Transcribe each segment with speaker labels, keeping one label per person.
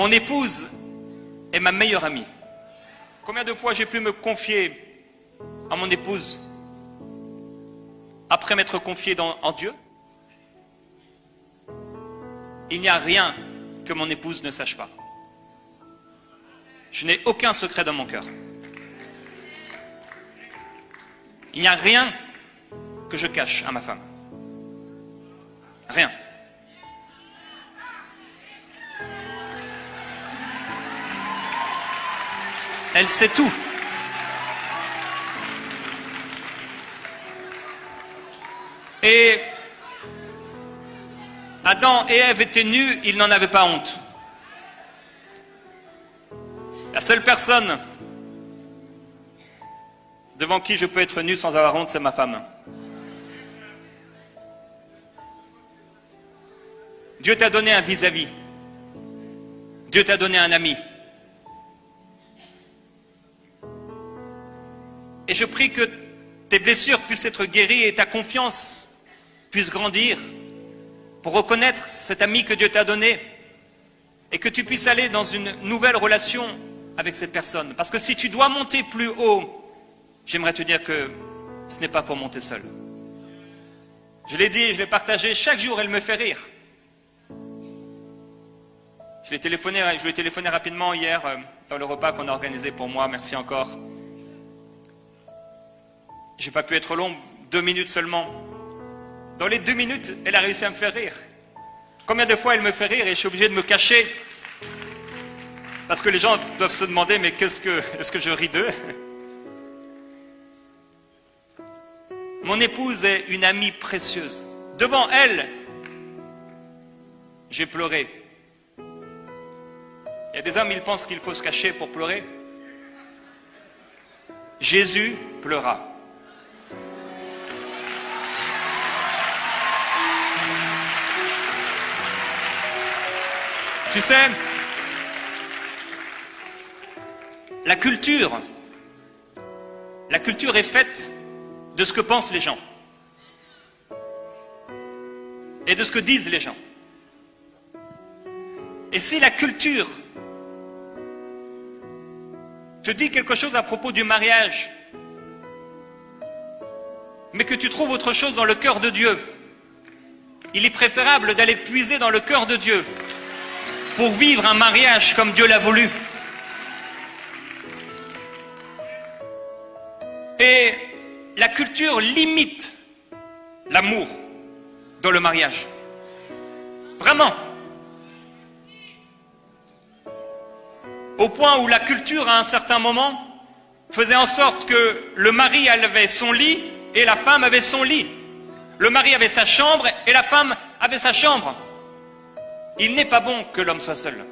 Speaker 1: Mon épouse est ma meilleure amie. Combien de fois j'ai pu me confier à mon épouse après m'être confié en Dieu? Il n'y a rien que mon épouse ne sache pas. Je n'ai aucun secret dans mon cœur. Il n'y a rien que je cache à ma femme. Rien. Elle sait tout. Et Adam et Ève étaient nus, ils n'en avaient pas honte. La seule personne devant qui je peux être nu sans avoir honte, c'est ma femme. Dieu t'a donné un vis-à-vis. Dieu t'a donné un ami. Et je prie que tes blessures puissent être guéries et ta confiance puisse grandir pour reconnaître cet ami que Dieu t'a donné et que tu puisses aller dans une nouvelle relation avec cette personne. Parce que si tu dois monter plus haut, j'aimerais te dire que ce n'est pas pour monter seul. Je l'ai dit, je l'ai partagé, chaque jour elle me fait rire. Je lui ai téléphoné rapidement hier dans le repas qu'on a organisé pour moi, merci encore. J'ai pas pu être long, 2 minutes seulement. Dans les 2 minutes, elle a réussi à me faire rire. Combien de fois elle me fait rire et je suis obligé de me cacher parce que les gens doivent se demander, mais est-ce que je ris d'eux? Mon épouse est une amie précieuse. Devant elle, j'ai pleuré. Il y a des hommes, ils pensent qu'il faut se cacher pour pleurer. Jésus pleura. Tu sais, la culture est faite de ce que pensent les gens et de ce que disent les gens. Et si la culture te dit quelque chose à propos du mariage, mais que tu trouves autre chose dans le cœur de Dieu, il est préférable d'aller puiser dans le cœur de Dieu pour vivre un mariage comme Dieu l'a voulu. Et la culture limite l'amour dans le mariage. Vraiment. Au point où la culture, à un certain moment, faisait en sorte que le mari avait son lit et la femme avait son lit. Le mari avait sa chambre et la femme avait sa chambre. Il n'est pas bon que l'homme soit seul.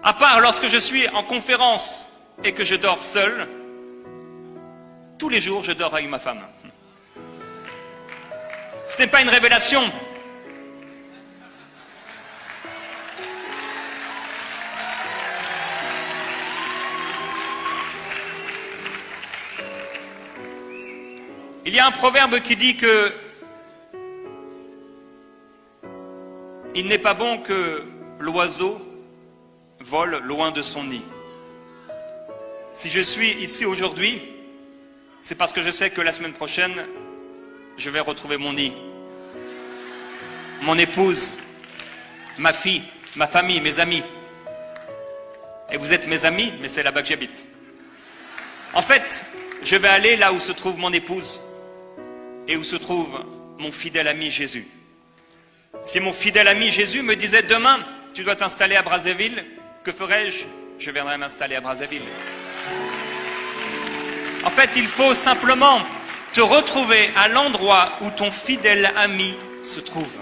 Speaker 1: À part lorsque je suis en conférence et que je dors seul, tous les jours je dors avec ma femme. Ce n'est pas une révélation. Il y a un proverbe qui dit que il n'est pas bon que l'oiseau vole loin de son nid. Si je suis ici aujourd'hui, c'est parce que je sais que la semaine prochaine, je vais retrouver mon nid. Mon épouse, ma fille, ma famille, mes amis. Et vous êtes mes amis, mais c'est là-bas que j'habite. En fait, je vais aller là où se trouve mon épouse et où se trouve mon fidèle ami Jésus. Si mon fidèle ami Jésus me disait demain, tu dois t'installer à Brazzaville, que ferais-je? Je viendrai m'installer à Brazzaville. En fait, il faut simplement te retrouver à l'endroit où ton fidèle ami se trouve.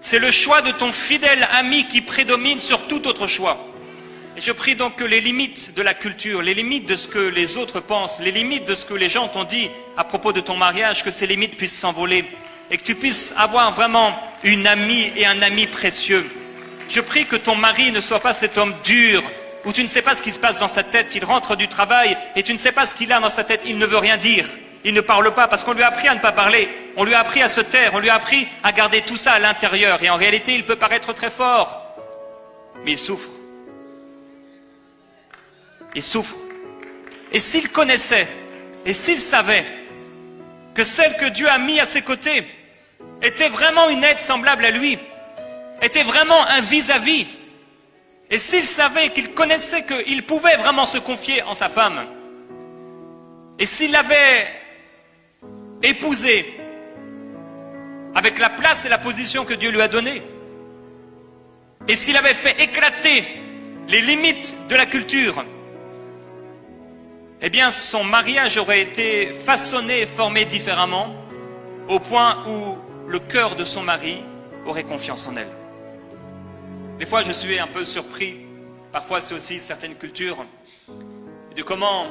Speaker 1: C'est le choix de ton fidèle ami qui prédomine sur tout autre choix. Et je prie donc que les limites de la culture, les limites de ce que les autres pensent, les limites de ce que les gens t'ont dit à propos de ton mariage, que ces limites puissent s'envoler et que tu puisses avoir vraiment une amie et un ami précieux. Je prie que ton mari ne soit pas cet homme dur où tu ne sais pas ce qui se passe dans sa tête, il rentre du travail et tu ne sais pas ce qu'il a dans sa tête, il ne veut rien dire. il ne parle pas parce qu'on lui a appris à ne pas parler. On lui a appris à se taire, on lui a appris à garder tout ça à l'intérieur. Et en réalité, il peut paraître très fort, mais il souffre. Il souffre. Et s'il connaissait, et s'il savait que celle que Dieu a mis à ses côtés était vraiment une aide semblable à lui, était vraiment un vis-à-vis, et s'il savait qu'il connaissait qu'il pouvait vraiment se confier en sa femme, et s'il l'avait épousée avec la place et la position que Dieu lui a donnée, et s'il avait fait éclater les limites de la culture, eh bien son mariage aurait été façonné et formé différemment, au point où le cœur de son mari aurait confiance en elle. Des fois je suis un peu surpris, parfois c'est aussi certaines cultures, de comment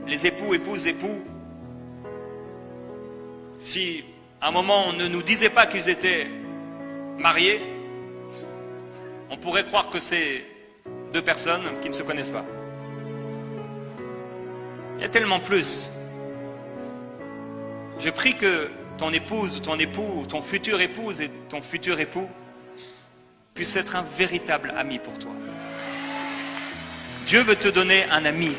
Speaker 1: les époux, épouses, époux, si à un moment on ne nous disait pas qu'ils étaient mariés, on pourrait croire que c'est deux personnes qui ne se connaissent pas. Il y a tellement plus. Je prie que ton épouse, ou ton époux, ou ton futur épouse et ton futur époux puissent être un véritable ami pour toi. Dieu veut te donner un ami.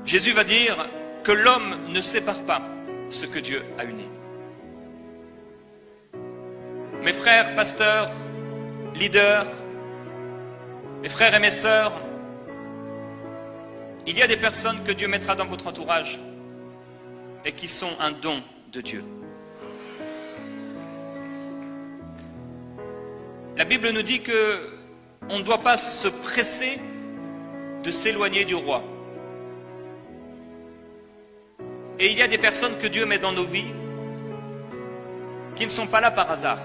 Speaker 1: Jésus va dire que l'homme ne sépare pas ce que Dieu a uni. Mes frères, pasteurs, leaders, mes frères et mes sœurs, il y a des personnes que Dieu mettra dans votre entourage et qui sont un don de Dieu. La Bible nous dit que on ne doit pas se presser de s'éloigner du roi. Et il y a des personnes que Dieu met dans nos vies qui ne sont pas là par hasard.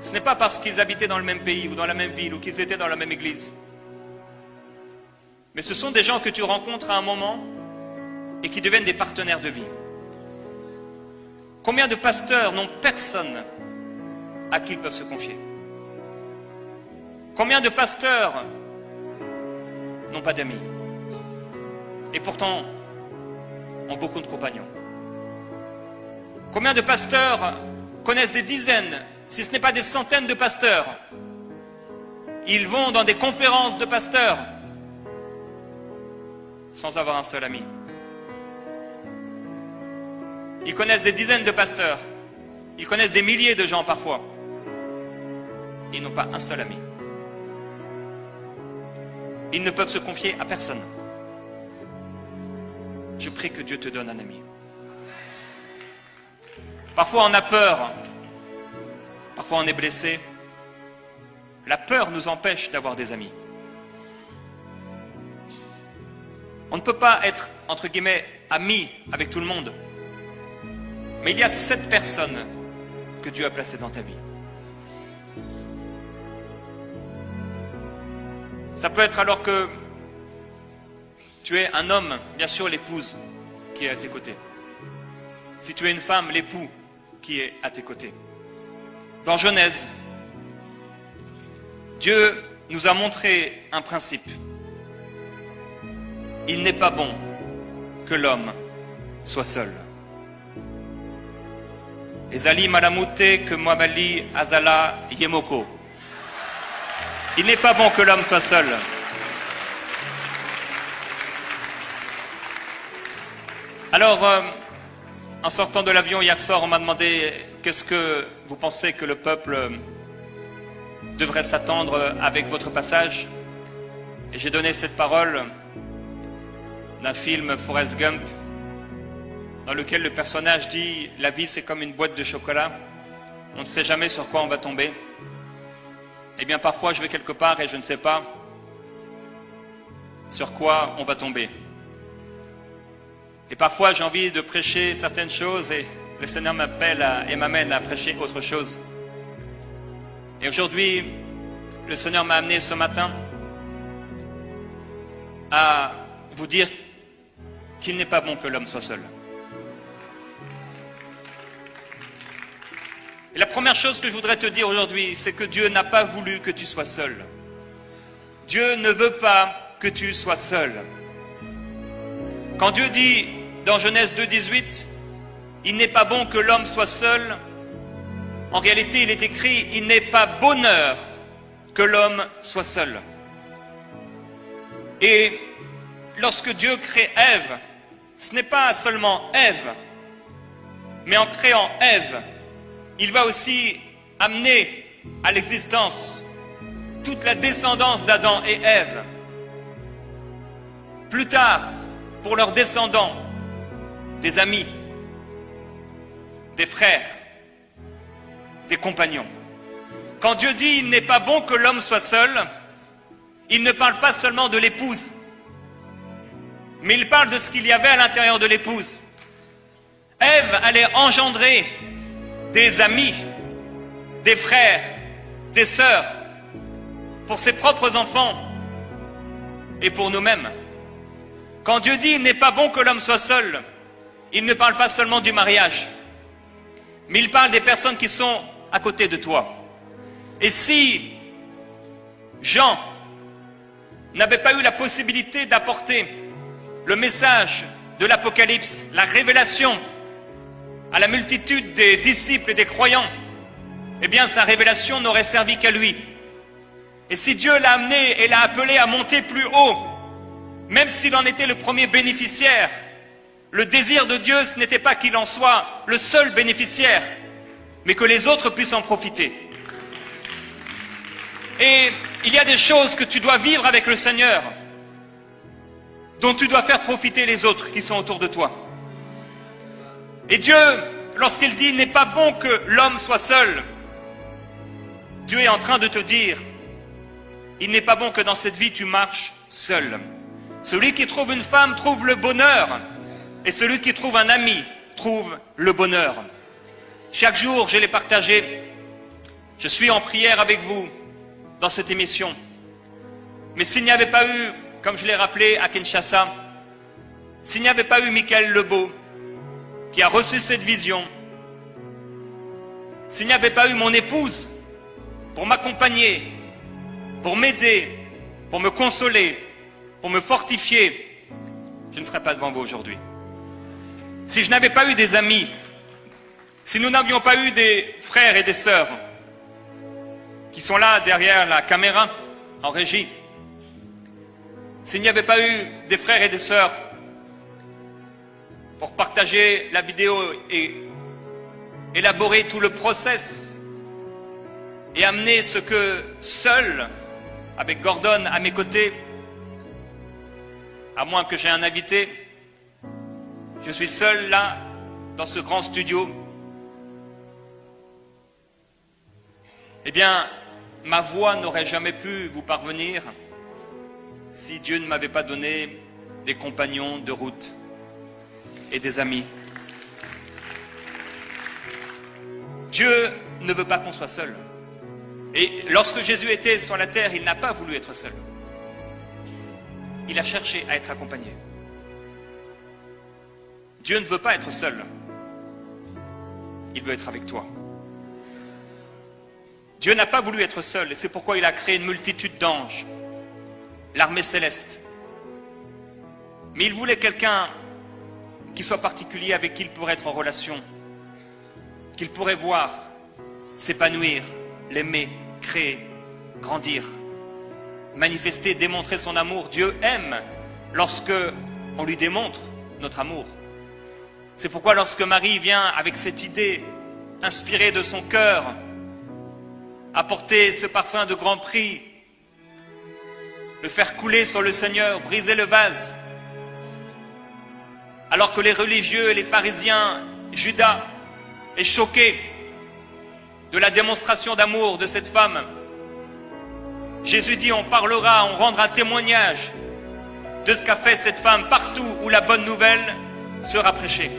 Speaker 1: Ce n'est pas parce qu'ils habitaient dans le même pays ou dans la même ville ou qu'ils étaient dans la même église. Mais ce sont des gens que tu rencontres à un moment et qui deviennent des partenaires de vie. Combien de pasteurs n'ont personne à qui ils peuvent se confier? Combien de pasteurs n'ont pas d'amis et pourtant ont beaucoup de compagnons? Combien de pasteurs connaissent des dizaines, si ce n'est pas des centaines de pasteurs? Ils vont dans des conférences de pasteurs sans avoir un seul ami. Ils connaissent des dizaines de pasteurs. Ils connaissent des milliers de gens parfois. Ils n'ont pas un seul ami. Ils ne peuvent se confier à personne. Je prie que Dieu te donne un ami. Parfois on a peur. Parfois on est blessé. La peur nous empêche d'avoir des amis. On ne peut pas être, entre guillemets, ami avec tout le monde. Mais il y a 7 personnes que Dieu a placées dans ta vie. Ça peut être alors que tu es un homme, bien sûr l'épouse qui est à tes côtés. Si tu es une femme, l'époux qui est à tes côtés. Dans Genèse, Dieu nous a montré un principe. Il n'est pas bon que l'homme soit seul. Ezali malamute que moabali azala yemoko. Il n'est pas bon que l'homme soit seul. Alors, en sortant de l'avion hier soir, on m'a demandé qu'est-ce que vous pensez que le peuple devrait s'attendre avec votre passage. Et j'ai donné cette parole d'un film Forrest Gump, dans lequel le personnage dit « La vie c'est comme une boîte de chocolat, on ne sait jamais sur quoi on va tomber. » Eh bien parfois je vais quelque part et je ne sais pas sur quoi on va tomber. Et parfois j'ai envie de prêcher certaines choses et le Seigneur m'appelle et m'amène à prêcher autre chose. Et aujourd'hui, le Seigneur m'a amené ce matin à vous dire qu'il n'est pas bon que l'homme soit seul. Et la première chose que je voudrais te dire aujourd'hui, c'est que Dieu n'a pas voulu que tu sois seul. Dieu ne veut pas que tu sois seul. Quand Dieu dit dans Genèse 2,18, il n'est pas bon que l'homme soit seul, en réalité il est écrit, il n'est pas bonheur que l'homme soit seul. Et lorsque Dieu crée Ève, ce n'est pas seulement Ève, mais en créant Ève, il va aussi amener à l'existence toute la descendance d'Adam et Ève. Plus tard, pour leurs descendants, des amis, des frères, des compagnons. Quand Dieu dit « il n'est pas bon que l'homme soit seul », il ne parle pas seulement de l'épouse, mais il parle de ce qu'il y avait à l'intérieur de l'épouse. Ève allait engendrer des amis, des frères, des sœurs, pour ses propres enfants et pour nous-mêmes. Quand Dieu dit « il n'est pas bon que l'homme soit seul », il ne parle pas seulement du mariage, mais il parle des personnes qui sont à côté de toi. Et si Jean n'avait pas eu la possibilité d'apporter le message de l'Apocalypse, la révélation à la multitude des disciples et des croyants, eh bien sa révélation n'aurait servi qu'à lui. Et si Dieu l'a amené et l'a appelé à monter plus haut, même s'il en était le premier bénéficiaire, le désir de Dieu, ce n'était pas qu'il en soit le seul bénéficiaire, mais que les autres puissent en profiter. Et il y a des choses que tu dois vivre avec le Seigneur, dont tu dois faire profiter les autres qui sont autour de toi. Et Dieu, lorsqu'il dit « il n'est pas bon que l'homme soit seul », Dieu est en train de te dire « il n'est pas bon que dans cette vie tu marches seul. Celui qui trouve une femme trouve le bonheur, et celui qui trouve un ami trouve le bonheur. » Chaque jour, je l'ai partagé, je suis en prière avec vous dans cette émission. Mais s'il n'y avait pas eu, comme je l'ai rappelé à Kinshasa, s'il n'y avait pas eu Michael Lebeau, qui a reçu cette vision, s'il n'y avait pas eu mon épouse pour m'accompagner, pour m'aider, pour me consoler, pour me fortifier, je ne serais pas devant vous aujourd'hui. Si je n'avais pas eu des amis, si nous n'avions pas eu des frères et des sœurs qui sont là derrière la caméra, en régie, s'il n'y avait pas eu des frères et des sœurs pour partager la vidéo et élaborer tout le process et amener ce que seul, avec Gordon à mes côtés, à moins que j'ai un invité, je suis seul là, dans ce grand studio, eh bien, ma voix n'aurait jamais pu vous parvenir si Dieu ne m'avait pas donné des compagnons de route et des amis. Dieu ne veut pas qu'on soit seul. Et lorsque Jésus était sur la terre, il n'a pas voulu être seul. Il a cherché à être accompagné. Dieu ne veut pas être seul. Il veut être avec toi. Dieu n'a pas voulu être seul, et c'est pourquoi il a créé une multitude d'anges, l'armée céleste. Mais il voulait quelqu'un qui soit particulier, avec qui il pourrait être en relation, qu'il pourrait voir, s'épanouir, l'aimer, créer, grandir, manifester, démontrer son amour. Dieu aime lorsque on lui démontre notre amour. C'est pourquoi lorsque Marie vient avec cette idée inspirée de son cœur, apporter ce parfum de grand prix, le faire couler sur le Seigneur, briser le vase, alors que les religieux et les pharisiens, Judas, est choqué de la démonstration d'amour de cette femme. Jésus dit, on parlera, on rendra témoignage de ce qu'a fait cette femme partout où la bonne nouvelle sera prêchée.